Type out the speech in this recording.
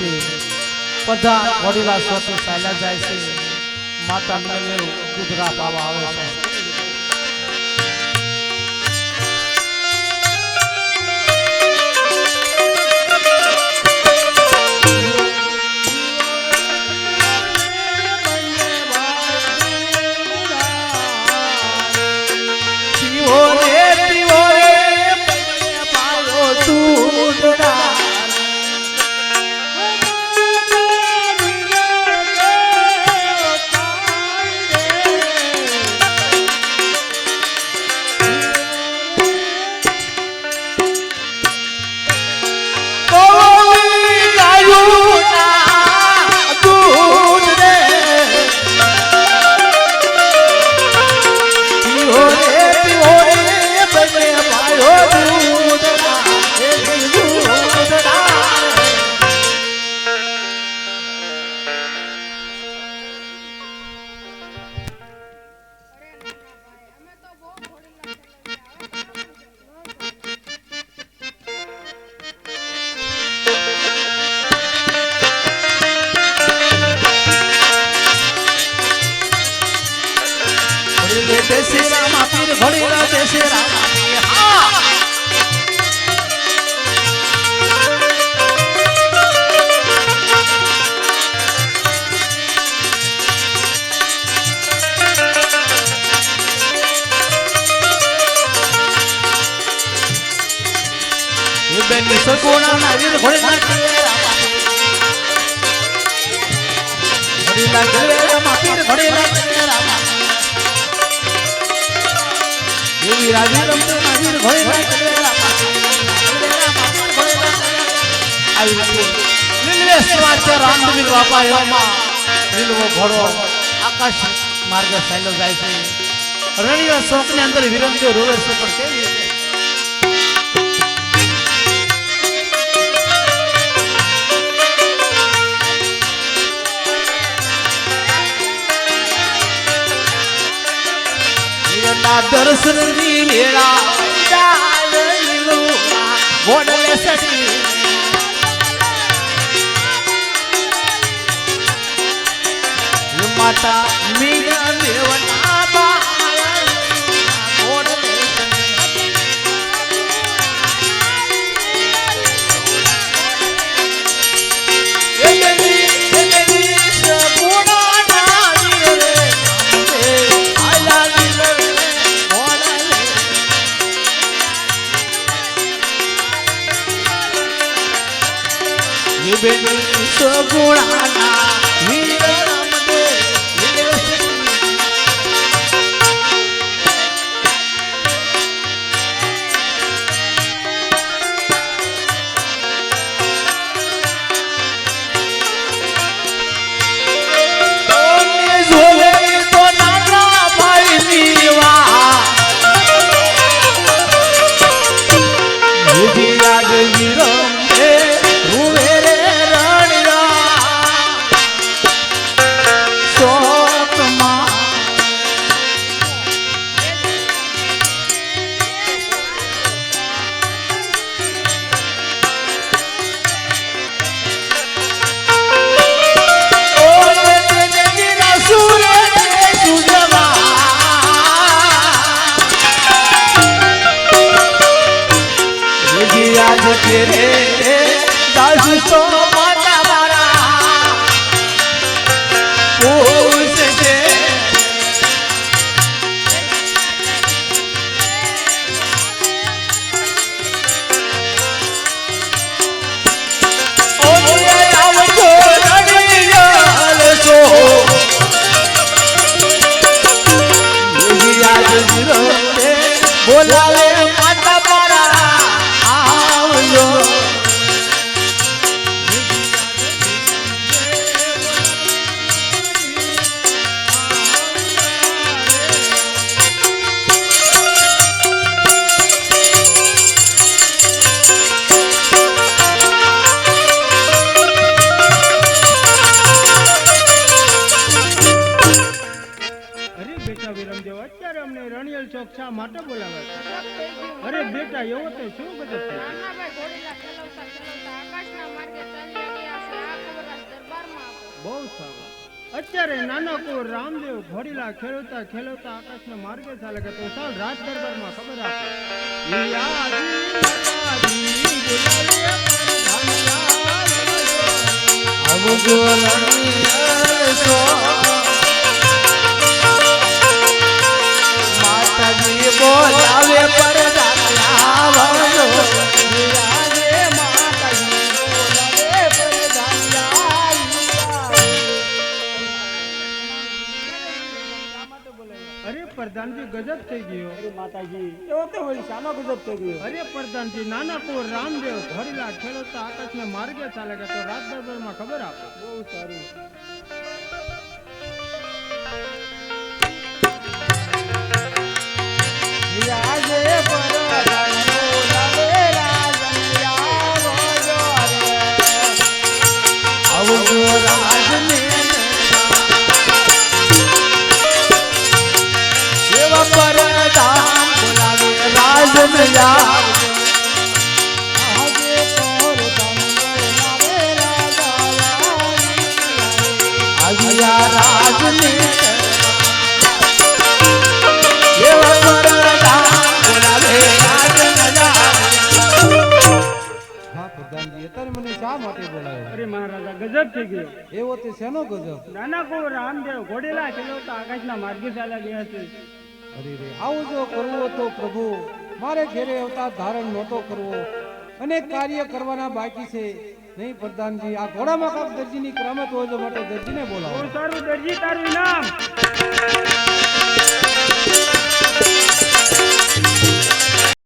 રીતે બધા ઘોડીલા સ્વતે ચાલ્યા જાય છે માતા મિલન કુદરા પાવા આવે છે देशे रामा पीर घोड़ीला देशे रामा पीर हाँ ये बेनी सकोना ना वीर घोड़ीला घोड़ीला रामा पीर घोड़ीला रामा वीराजी रमते नावीर घोड़ेला आई नीलवेश्वराचे रामवीर बापा एमा नीलवो घोड़ो आकाश मार्गे साइलो जाय छे રણિયા શોકની અંદર વિરમદેવ રોવે છે પણ કેવી રીતે दर्शनी मेरा घोड़ले सटी माता मीरा देवना घोड़ले बेनी सगुणाना वीर रामदेव जोले तो नाना भाई नीवा मुझे याद वीरम रूवे तेरे दास तो माता मारा पूछ दे ओ ये हमको रड़ियाल सो ये याद जिरो बोला ले माता मारा ચોક શા માટે બોલાવે? અરે બેટા એવો તો શું બધું નાના ભાઈ ઘોડીલા ચલાવતા ચલાવતા આકાશના માર્ગે ચાલ્યા ગયા છે. બહુ સારું. અત્યારે નાના કુંવર રામદેવ ઘોડીલા ખેલવતા ખેલવતા આકાશના માર્ગે ચાલે કે તો ચાલ રાજ દરબારમાં ખબર આપે. ઈ આજી માતાજી બોલાવે ધાનિયા આવજો રણવીર માતાજી બોલાવે પરદાનિયા આવજો. અરે પ્રધાનજી ગજબ થઈ ગયો. અરે માતાજી એવો તો વળી શાનો ગજબ થઈ ગયો. અરે પ્રધાનજી નાના કુંવર રામદેવ ઘોડીલા ખેલવતા આકાશના માર્ગે ચાલે કે તો રાજ દરબારમાં ખબર આપે. બહુ સારું. આવજો રાજને એવા પરદાન બોલાવે રાજને આવજો. આવ્યા રાજને એવા પરદાન બોલાવે રાજને આવજો. હા પ્રધાનજી અત્યારે મને શા માટે બોલાવ્યો? અરે મહારાજા ગજબ થઈ ગયો. એવો તે શેનો ગજબ? નાના કુંવર રામદેવ ઘોડેલા ખેલવતા આકાશના માર્ગે ચાલ્યા ગયા છે. અરે રે આવું જો કરવું હતો પ્રભુ, મારે ઘેરે અવતાર ધારણ નહોતો કરવો, અનેક કાર્ય કરવાના બાકી છે. નહીં પ્રધાનજી, આ ઘોડામાં કાંક દરજીની કરામત હોય તો માટે દરજીને બોલાવો. બહુ સારું દરજી, તારું ઇનામ.